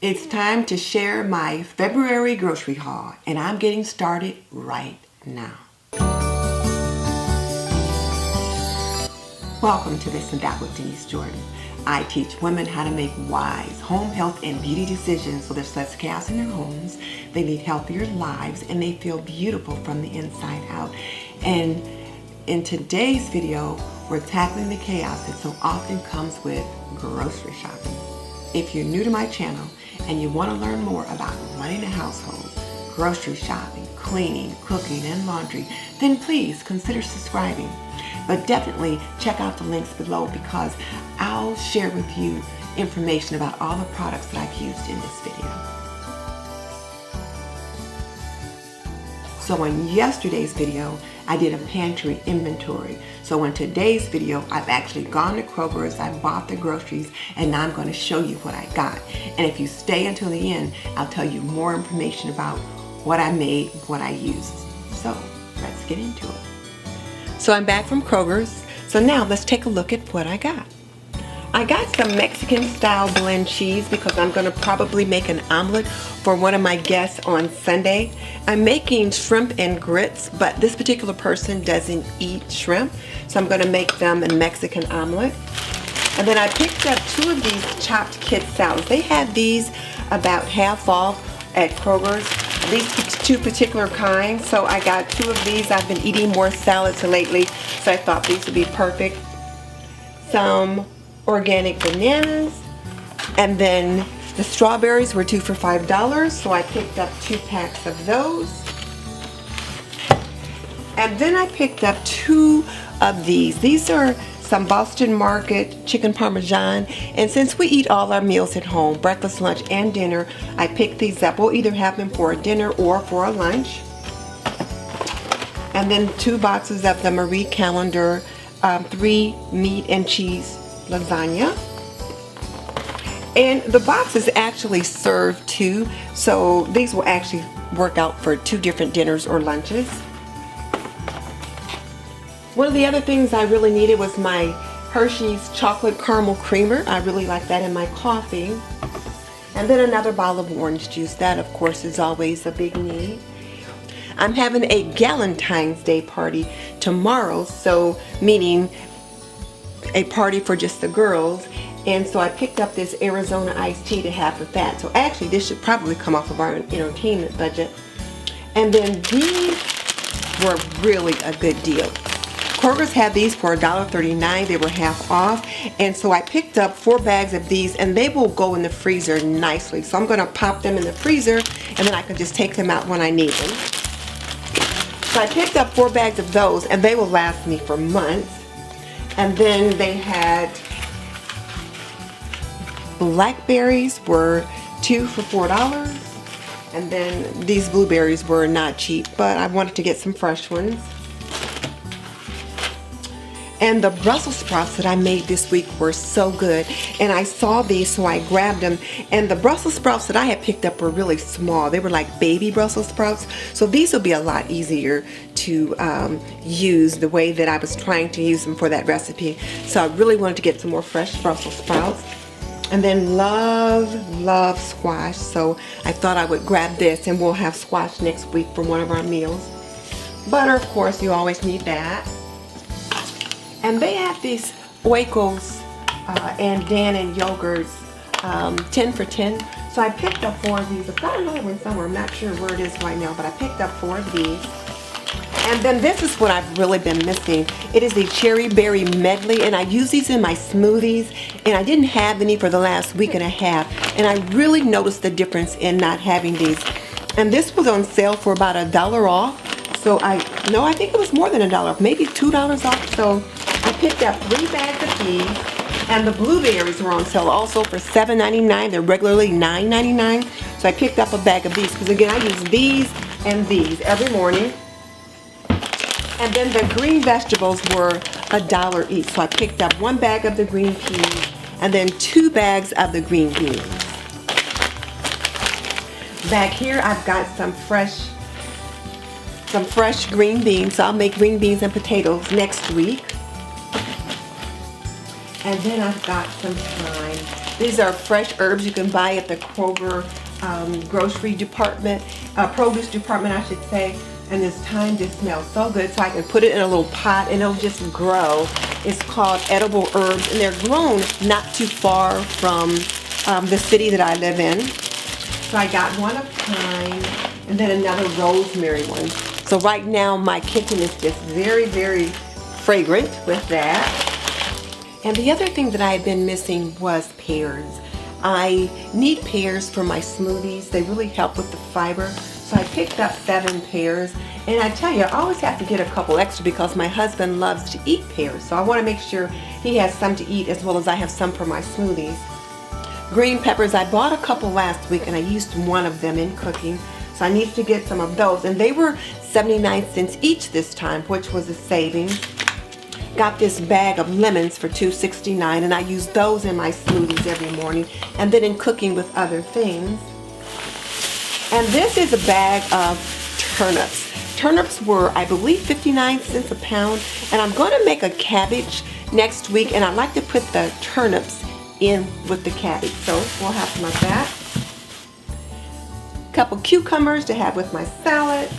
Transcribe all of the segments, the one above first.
It's time to share my February grocery haul, and I'm getting started right now. Welcome to This and That with Denise Jordan. I teach women how to make wise home health and beauty decisions so there's less chaos in their homes, they lead healthier lives, and they feel beautiful from the inside out. And in today's video, we're tackling the chaos that so often comes with grocery shopping. If you're new to my channel and you want to learn more about running a household, grocery shopping, cleaning, cooking, and laundry, then please consider subscribing. But definitely check out the links below because I'll share with you information about all the products that I've used in this video. So in yesterday's video, I did a pantry inventory. So in today's video, I've actually gone to Kroger's, I bought the groceries, and now I'm going to show you what I got. And if you stay until the end, I'll tell you more information about what I made, what I used. So let's get into it. So I'm back from Kroger's. So now let's take a look at what I got. I got some Mexican style blend cheese because I'm going to probably make an omelet for one of my guests on Sunday. I'm making shrimp and grits, but this particular person doesn't eat shrimp, so I'm going to make them a Mexican omelet. And then I picked up 2 of these chopped kid salads. They had these about half off at Kroger's, these 2 particular kinds. So I got 2 of these. I've been eating more salads lately, so I thought these would be perfect. Some organic bananas, and then the strawberries were 2 for $5, so I picked up 2 packs of those. And then I picked up 2 of these. These are some Boston Market chicken parmesan, and since we eat all our meals at home, breakfast, lunch, and dinner, I picked these up. We'll either have them for a dinner or for a lunch. And then 2 boxes of the Marie Calendar 3 meat and cheese lasagna. And the box is actually served 2, so these will actually work out for 2 different dinners or lunches. One of the other things I really needed was my Hershey's chocolate caramel creamer. I really like that in my coffee. And then another bottle of orange juice. That, of course, is always a big need. I'm having a Galentine's Day party tomorrow, so meaning a party for just the girls, and so I picked up this Arizona iced tea to have with that. So actually this should probably come off of our entertainment budget. And then these were really a good deal. Kroger's had these for $1.39. They were half off, and so I picked up 4 bags of these, and they will go in the freezer nicely. So I'm going to pop them in the freezer, and then I can just take them out when I need them. So I picked up 4 bags of those, and they will last me for months. And then they had blackberries were 2 for $4. And then these blueberries were not cheap, but I wanted to get some fresh ones. And the Brussels sprouts that I made this week were so good. And I saw these, so I grabbed them. And the Brussels sprouts that I had picked up were really small. They were like baby Brussels sprouts. So these will be a lot easier to use the way that I was trying to use them for that recipe. So I really wanted to get some more fresh Brussels sprouts. And then love squash. So I thought I would grab this, and we'll have squash next week for one of our meals. Butter, of course, you always need that. And they have these Oikos and Dannon yogurts, 10 for 10. So I picked up 4 of these. I've got another one somewhere. I'm not sure where it is right now, but I picked up 4 of these. And then this is what I've really been missing. It is the cherry berry medley, and I use these in my smoothies, and I didn't have any for the last week and a half, and I really noticed the difference in not having these. And this was on sale for about $1 off. So I think it was more than $1 off, maybe $2 off. So I picked up 3 bags of these, and the blueberries were on sale also for $7.99. They're regularly $9.99. So I picked up a bag of these because, again, I use these and these every morning. And then the green vegetables were $1 each. So I picked up 1 bag of the green peas and then 2 bags of the green beans. Back here I've got some fresh green beans. So I'll make green beans and potatoes next week. And then I've got some thyme. These are fresh herbs you can buy at the Kroger grocery department, produce department I should say. And this thyme just smells so good, so I can put it in a little pot and it'll just grow. It's called edible herbs, and they're grown not too far from the city that I live in. So I got one of thyme and then another rosemary one. So right now my kitchen is just very, very fragrant with that. And the other thing that I had been missing was pears. I need pears for my smoothies. They really help with the fiber. So I picked up 7 pears, and I tell you, I always have to get a couple extra because my husband loves to eat pears. So I want to make sure he has some to eat as well as I have some for my smoothies. Green peppers, I bought a couple last week and I used one of them in cooking. So I need to get some of those, and they were 79 cents each this time, which was a savings. Got this bag of lemons for $2.69, and I use those in my smoothies every morning and then in cooking with other things. And this is a bag of turnips. Turnips were, I believe, 59 cents a pound, and I'm going to make a cabbage next week, and I like to put the turnips in with the cabbage. So we'll have some of that. A couple cucumbers to have with my salad.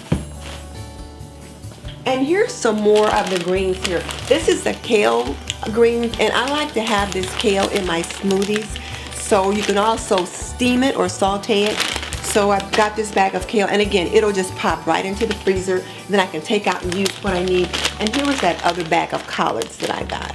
And here's some more of the greens here. This is the kale greens, and I like to have this kale in my smoothies. So you can also steam it or saute it. So I've got this bag of kale, and again, it'll just pop right into the freezer. Then I can take out and use what I need. And here was that other bag of collards that I got.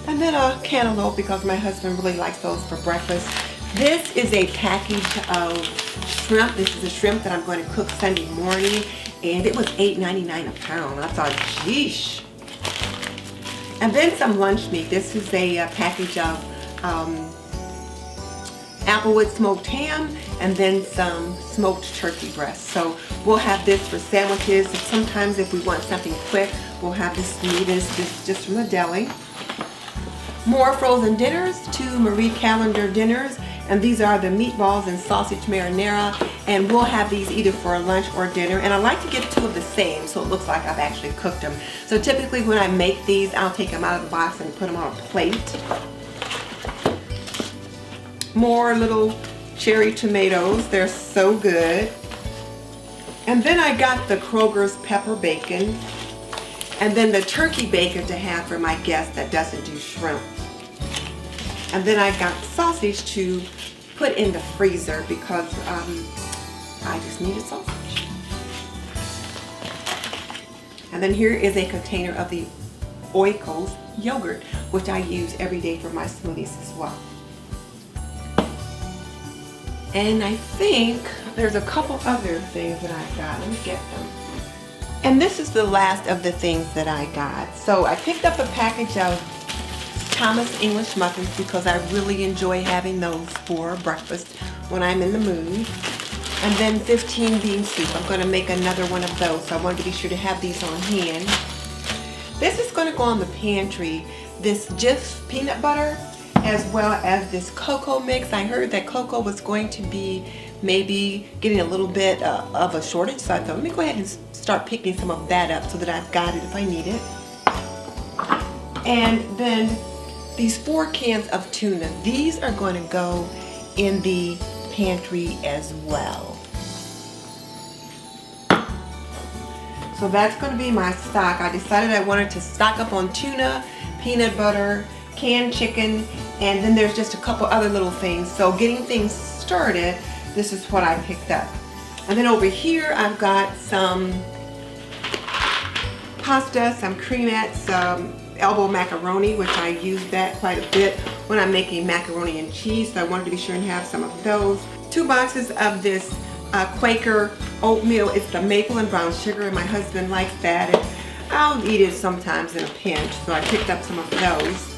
And then a cantaloupe because my husband really likes those for breakfast. This is a package of shrimp. This is a shrimp that I'm going to cook Sunday morning, and it was $8.99 a pound. I thought, geesh. And then some lunch meat. This is a package of applewood smoked ham, and then some smoked turkey breast. So we'll have this for sandwiches. Sometimes if we want something quick, we'll have this meat. This is just from the deli. More frozen dinners, 2 Marie Callender dinners, and these are the meatballs and sausage marinara, and we'll have these either for lunch or dinner. And I like to get 2 of the same so it looks like I've actually cooked them. So typically when I make these, I'll take them out of the box and put them on a plate. More little cherry tomatoes. They're so good. And then I got the Kroger's pepper bacon, and then the turkey bacon to have for my guest that doesn't do shrimp. And then I got sausage to put in the freezer because I just needed sausage. And then here is a container of the Oikos yogurt, which I use every day for my smoothies as well. And I think there's a couple other things that I got. Let me get them. And this is the last of the things that I got. So I picked up a package of Thomas English muffins because I really enjoy having those for breakfast when I'm in the mood. And then 15 bean soup. I'm going to make another one of those, so I wanted to be sure to have these on hand. This is going to go on the pantry. This Jif peanut butter, as well as this cocoa mix. I heard that cocoa was going to be maybe getting a little bit of a shortage, so I thought, let me go ahead and start picking some of that up so that I've got it if I need it. And then these 4 cans of tuna. These are going to go in the pantry as well. So that's going to be my stock. I decided I wanted to stock up on tuna, peanut butter, canned chicken, and then there's just a couple other little things. So getting things started, this is what I picked up. And then over here I've got some pasta, some creamettes, some elbow macaroni, which I use that quite a bit when I'm making macaroni and cheese, so I wanted to be sure and have some of those. 2 boxes of this Quaker oatmeal. It's the maple and brown sugar, and my husband likes that, and I'll eat it sometimes in a pinch, so I picked up some of those.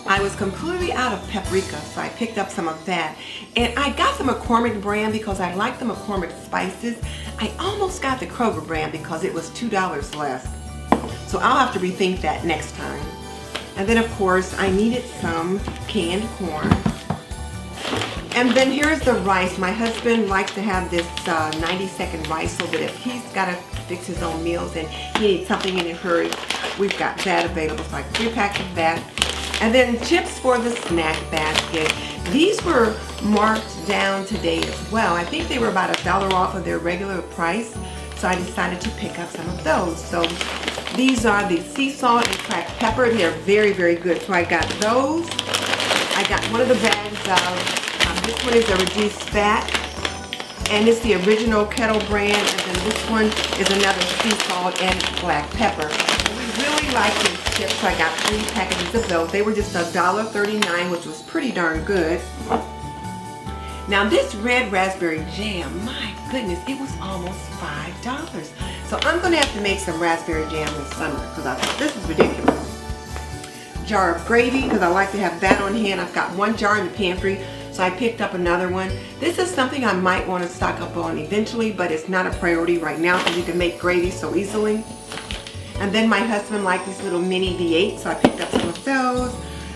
I was completely out of paprika, so I picked up some of that. And I got the McCormick brand because I like the McCormick spices. I almost got the Kroger brand because it was $2 less. So I'll have to rethink that next time. And then of course I needed some canned corn. And then here's the rice. My husband likes to have this 90-second rice so that if he's got to fix his own meals and he needs something in a hurry, we've got that available. So like 3 packs of that. And then chips for the snack basket. These were marked down today as well. I think they were about $1 off of their regular price. So I decided to pick up some of those. So these are the sea salt and cracked pepper. They're very, very good. So I got those. I got one of the bags of, this one is a reduced fat. And it's the original Kettle brand. And then this one is another sea salt and black pepper. We really like these chips. So I got 3 packages of those. They were just $1.39, which was pretty darn good. Now this red raspberry jam, my goodness, it was almost $5. So I'm going to have to make some raspberry jam this summer because I thought this is ridiculous. Jar of gravy because I like to have that on hand. I've got 1 jar in the pantry, so I picked up another one. This is something I might want to stock up on eventually, but it's not a priority right now because you can make gravy so easily. And then my husband liked these little mini V8, so I picked up some of those.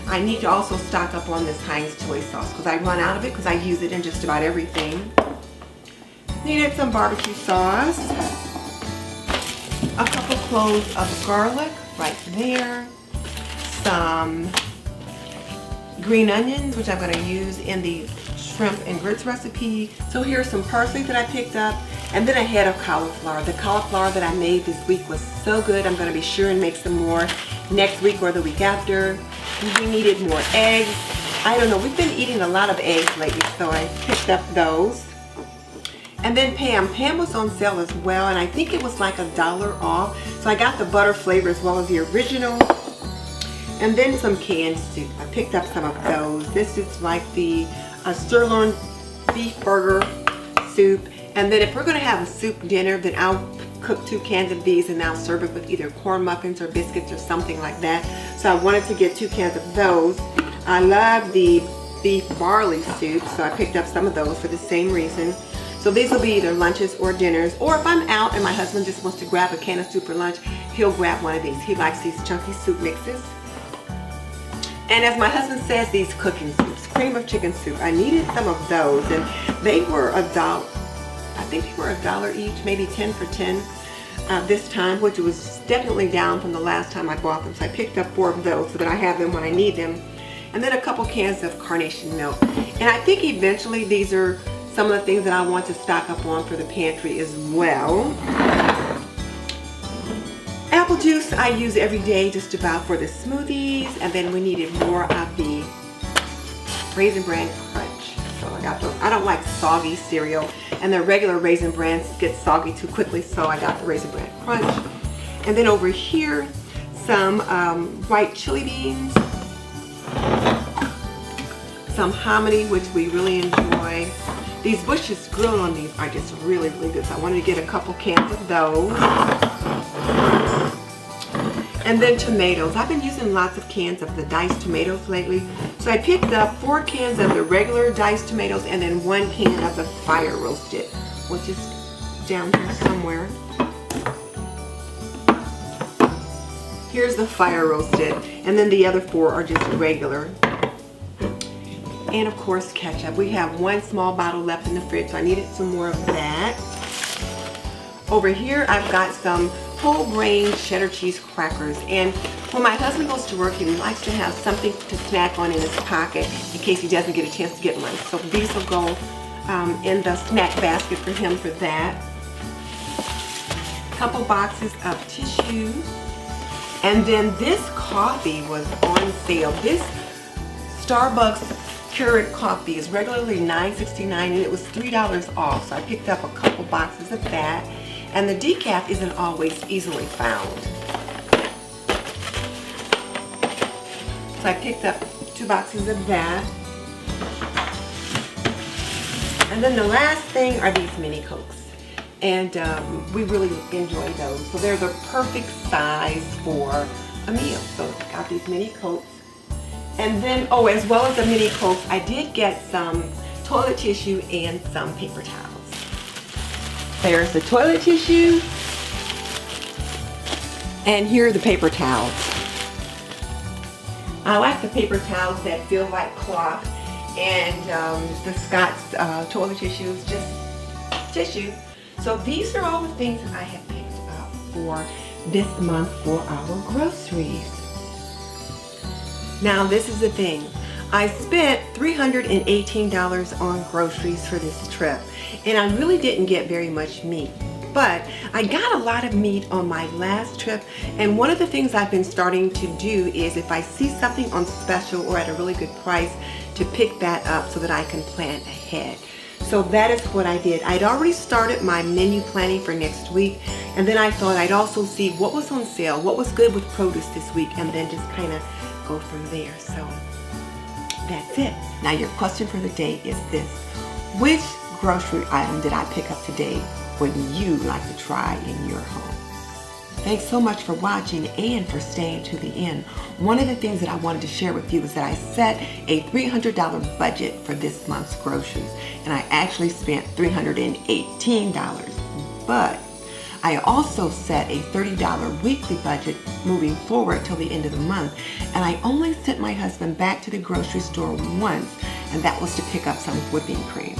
I need to also stock up on this Heinz soy sauce because I run out of it because I use it in just about everything. Needed some barbecue sauce. A couple cloves of garlic right there. Some green onions, which I'm going to use in the shrimp and grits recipe. So here's some parsley that I picked up. And then a head of cauliflower. The cauliflower that I made this week was so good. I'm going to be sure and make some more next week or the week after. We needed more eggs. I don't know, we've been eating a lot of eggs lately, so I picked up those. And then Pam was on sale as well, and I think it was like $1 off. So I got the butter flavor as well as the original. And then some canned soup. I picked up some of those. This is like the sirloin beef burger soup. And then if we're going to have a soup dinner, then I'll cook 2 cans of these and I'll serve it with either corn muffins or biscuits or something like that. So I wanted to get 2 cans of those. I love the beef barley soup, so I picked up some of those for the same reason. So these will be either lunches or dinners, or if I'm out and my husband just wants to grab a can of soup for lunch, he'll grab one of these. He likes these chunky soup mixes. And as my husband says, these cooking soups, cream of chicken soup, I needed some of those, and they were $1. I think they were $1 each, maybe 10 for 10 this time, which was definitely down from the last time I bought them. So I picked up 4 of those so that I have them when I need them. And then a couple cans of carnation milk. And I think eventually these are some of the things that I want to stock up on for the pantry as well. Apple juice I use every day just about for the smoothies. And then we needed more of the Raisin Bran Crunch. So I got those. I don't like soggy cereal, and the regular Raisin Brans get soggy too quickly, so I got the Raisin Bran Crunch. And then over here, some white chili beans, some hominy, which we really enjoy. These Bush's Grill on these are just really, really good, so I wanted to get a couple cans of those. And then tomatoes. I've been using lots of cans of the diced tomatoes lately. So I picked up 4 cans of the regular diced tomatoes and then 1 can of the fire roasted, which is down here somewhere. Here's the fire roasted, and then the other 4 are just regular. And of course ketchup. We have 1 small bottle left in the fridge, so I needed some more of that. Over here I've got some whole grain cheddar cheese crackers, and when my husband goes to work, he likes to have something to snack on in his pocket in case he doesn't get a chance to get lunch. So these will go in the snack basket for him for that. A couple boxes of tissue, and then this coffee was on sale. This Starbucks Keurig coffee is regularly $9.69 and it was $3 off, so I picked up a couple boxes of that. And the decaf isn't always easily found. So I picked up 2 boxes of that. And then the last thing are these mini Cokes. And we really enjoy those. So they're the perfect size for a meal. So I got these mini Cokes. And then, oh, as well as the mini Cokes, I did get some toilet tissue and some paper towels. There's the toilet tissue, and here are the paper towels. I like the paper towels that feel like cloth, and the Scott's toilet tissue is just tissue. So these are all the things that I have picked up for this month for our groceries. Now this is the thing. I spent $318 on groceries for this trip, and I really didn't get very much meat. But I got a lot of meat on my last trip, and one of the things I've been starting to do is if I see something on special or at a really good price, to pick that up so that I can plan ahead. So that is what I did. I'd already started my menu planning for next week, and then I thought I'd also see what was on sale, what was good with produce this week, and then just kind of go from there. So that's it. Now your question for the day is this: which grocery item did I pick up today would you like to try in your home? Thanks so much for watching and for staying to the end. One of the things that I wanted to share with you is that I set a $300 budget for this month's groceries, and I actually spent $318. But I also set a $30 weekly budget moving forward till the end of the month, and I only sent my husband back to the grocery store once, and that was to pick up some whipping cream.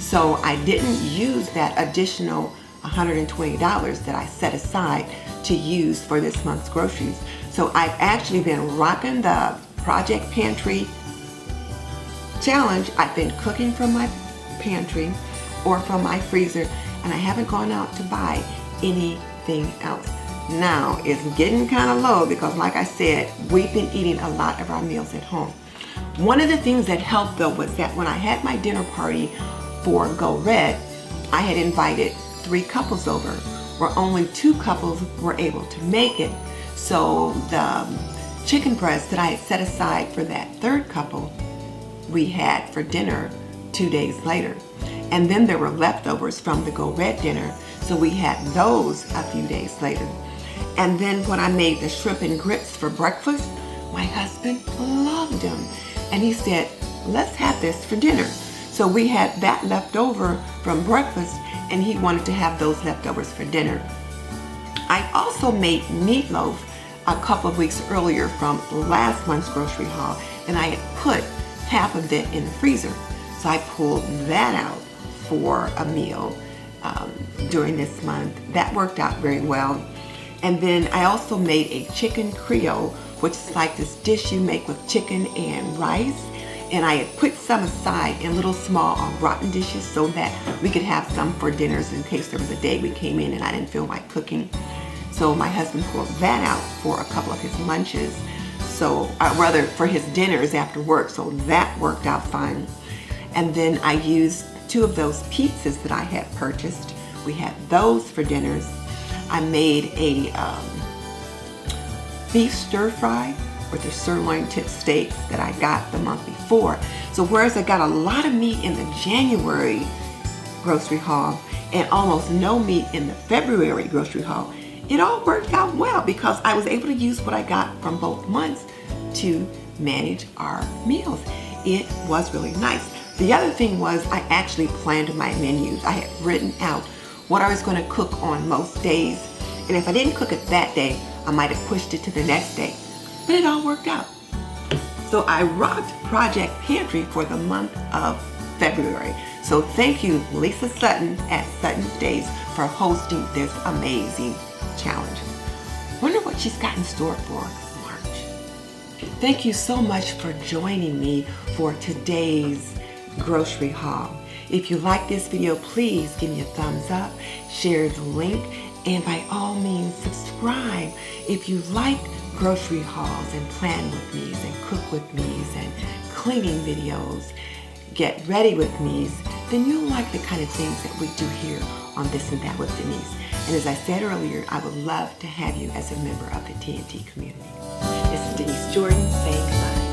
So I didn't use that additional $120 that I set aside to use for this month's groceries. So I've actually been rocking the Project Pantry challenge. I've been cooking from my pantry or from my freezer, and I haven't gone out to buy anything else. Now it's getting kind of low because, like I said, we've been eating a lot of our meals at home. One of the things that helped though was that when I had my dinner party for Go Red, I had invited 3 couples over, where only 2 couples were able to make it. So the chicken breast that I had set aside for that 3rd couple, we had for dinner 2 days later. And then there were leftovers from the Go Red dinner, so we had those a few days later. And then when I made the shrimp and grits for breakfast, my husband loved them. And he said, let's have this for dinner. So we had that left over from breakfast, and he wanted to have those leftovers for dinner. I also made meatloaf a couple of weeks earlier from last month's grocery haul, and I had put half of it in the freezer. So I pulled that out for a meal during this month. That worked out very well. And then I also made a chicken creole, which is like this dish you make with chicken and rice. And I had put some aside in little small rotten dishes so that we could have some for dinners in case there was a day we came in and I didn't feel like cooking. So my husband pulled that out for a couple of his lunches, so rather for his dinners after work, so that worked out fine. And then I used 2 of those pizzas that I had purchased. We had those for dinners. I made a beef stir fry with the sirloin tip steaks that I got the month before. So whereas I got a lot of meat in the January grocery haul and almost no meat in the February grocery haul, it all worked out well because I was able to use what I got from both months to manage our meals. It was really nice. The other thing was I actually planned my menus. I had written out what I was going to cook on most days, and if I didn't cook it that day, I might have pushed it to the next day. But it all worked out. So I rocked Project Pantry for the month of February. So thank you, Lisa Sutton at Sutton's Days, for hosting this amazing challenge. Wonder what she's got in store for March. Thank you so much for joining me for today's grocery haul. If you like this video, please give me a thumbs up, share the link, and by all means subscribe. If you like grocery hauls and plan with me's and cook with me's and cleaning videos, get ready with me's, then you'll like the kind of things that we do here on This and That with Denise. And as I said earlier, I would love to have you as a member of the TNT community. This is Denise Jordan saying goodbye.